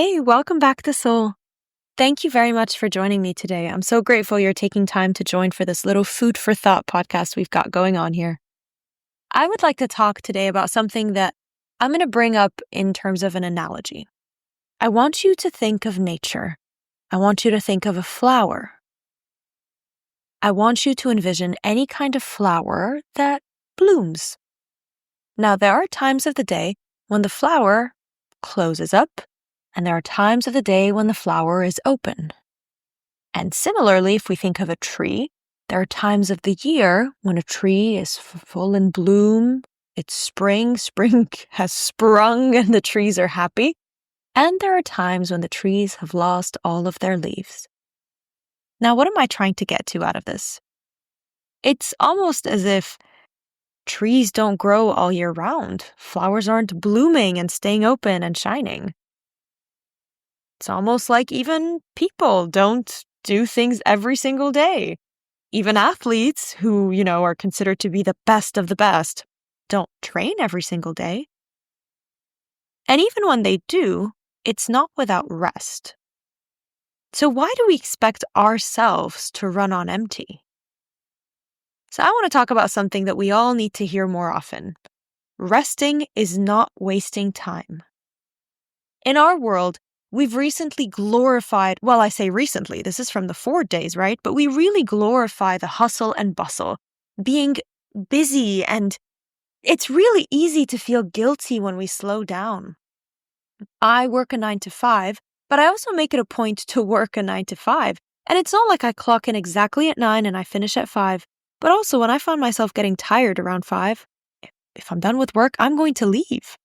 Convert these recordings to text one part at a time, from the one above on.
Hey, welcome back to Soul. Thank you very much for joining me today. I'm so grateful you're taking time to join for this little food for thought podcast we've got going on here. I would like to talk today about something that I'm going to bring up in terms of an analogy. I want you to think of nature. I want you to think of a flower. I want you to envision any kind of flower that blooms. Now, there are times of the day when the flower closes up, and there are times of the day when the flower is open. And similarly, if we think of a tree, there are times of the year when a tree is full in bloom, it's spring has sprung and the trees are happy. And there are times when the trees have lost all of their leaves. Now, what am I trying to get to out of this? It's almost as if trees don't grow all year round. Flowers aren't blooming and staying open and shining. It's almost like even people don't do things every single day. Even athletes who, are considered to be the best of the best don't train every single day. And even when they do, it's not without rest. So why do we expect ourselves to run on empty? So I want to talk about something that we all need to hear more often. Resting is not wasting time. In our world, we've recently glorified, well, I say recently, this is from the Ford days, right? But we really glorify the hustle and bustle, being busy, and it's really easy to feel guilty when we slow down. I work a 9 to 5, but I also make it a point to work a 9 to 5. And it's not like I clock in exactly at 9 and I finish at 5, but also when I find myself getting tired around 5, if I'm done with work, I'm going to leave.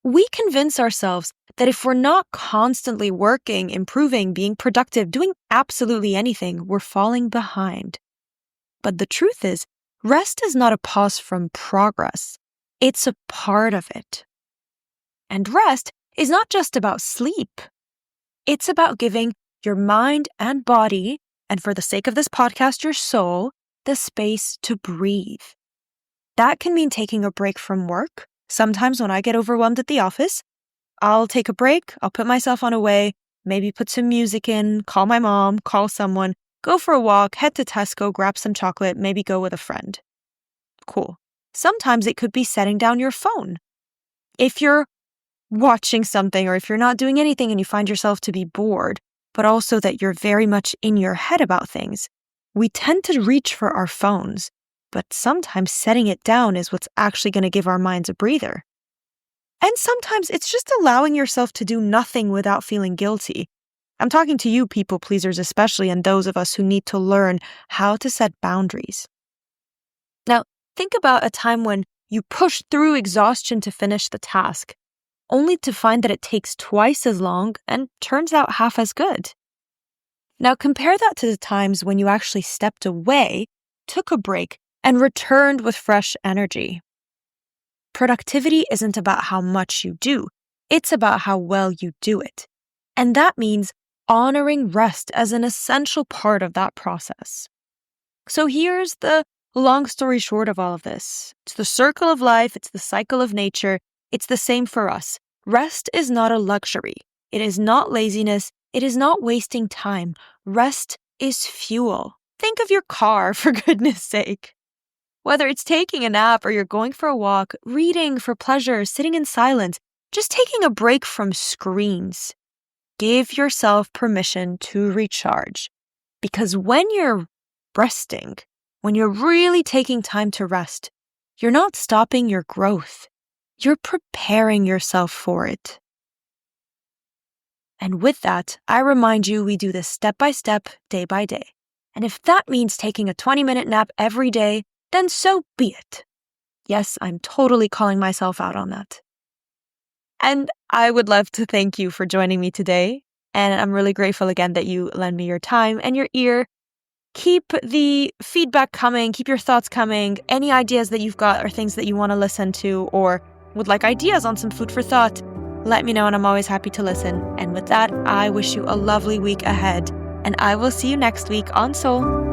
We convince ourselves that if we're not constantly working, improving, being productive, doing absolutely anything, we're falling behind. But the truth is, rest is not a pause from progress. It's a part of it. And rest is not just about sleep. It's about giving your mind and body, and for the sake of this podcast, your soul, the space to breathe. That can mean taking a break from work. Sometimes when I get overwhelmed at the office, I'll take a break, I'll put myself on a way, maybe put some music in, call my mom, call someone, go for a walk, head to Tesco, grab some chocolate, maybe go with a friend. Cool. Sometimes it could be setting down your phone. If you're watching something or if you're not doing anything and you find yourself to be bored, but also that you're very much in your head about things, we tend to reach for our phones. But sometimes setting it down is what's actually going to give our minds a breather. And sometimes it's just allowing yourself to do nothing without feeling guilty. I'm talking to you people pleasers especially, and those of us who need to learn how to set boundaries. Now, think about a time when you push through exhaustion to finish the task, only to find that it takes twice as long and turns out half as good. Now, compare that to the times when you actually stepped away, took a break, and returned with fresh energy. Productivity isn't about how much you do, it's about how well you do it. And that means honoring rest as an essential part of that process. So here's the long story short of all of this. It's the circle of life, it's the cycle of nature, it's the same for us. Rest is not a luxury. It is not laziness. It is not wasting time. Rest is fuel. Think of your car, for goodness sake. Whether it's taking a nap or you're going for a walk, reading for pleasure, sitting in silence, just taking a break from screens. Give yourself permission to recharge. Because when you're resting, when you're really taking time to rest, you're not stopping your growth. You're preparing yourself for it. And with that, I remind you we do this step by step, day by day. And if that means taking a 20-minute nap every day, then so be it. Yes, I'm totally calling myself out on that. And I would love to thank you for joining me today. And I'm really grateful again that you lend me your time and your ear. Keep the feedback coming, keep your thoughts coming. Any ideas that you've got or things that you want to listen to or would like ideas on some food for thought, let me know and I'm always happy to listen. And with that, I wish you a lovely week ahead. And I will see you next week on Soul.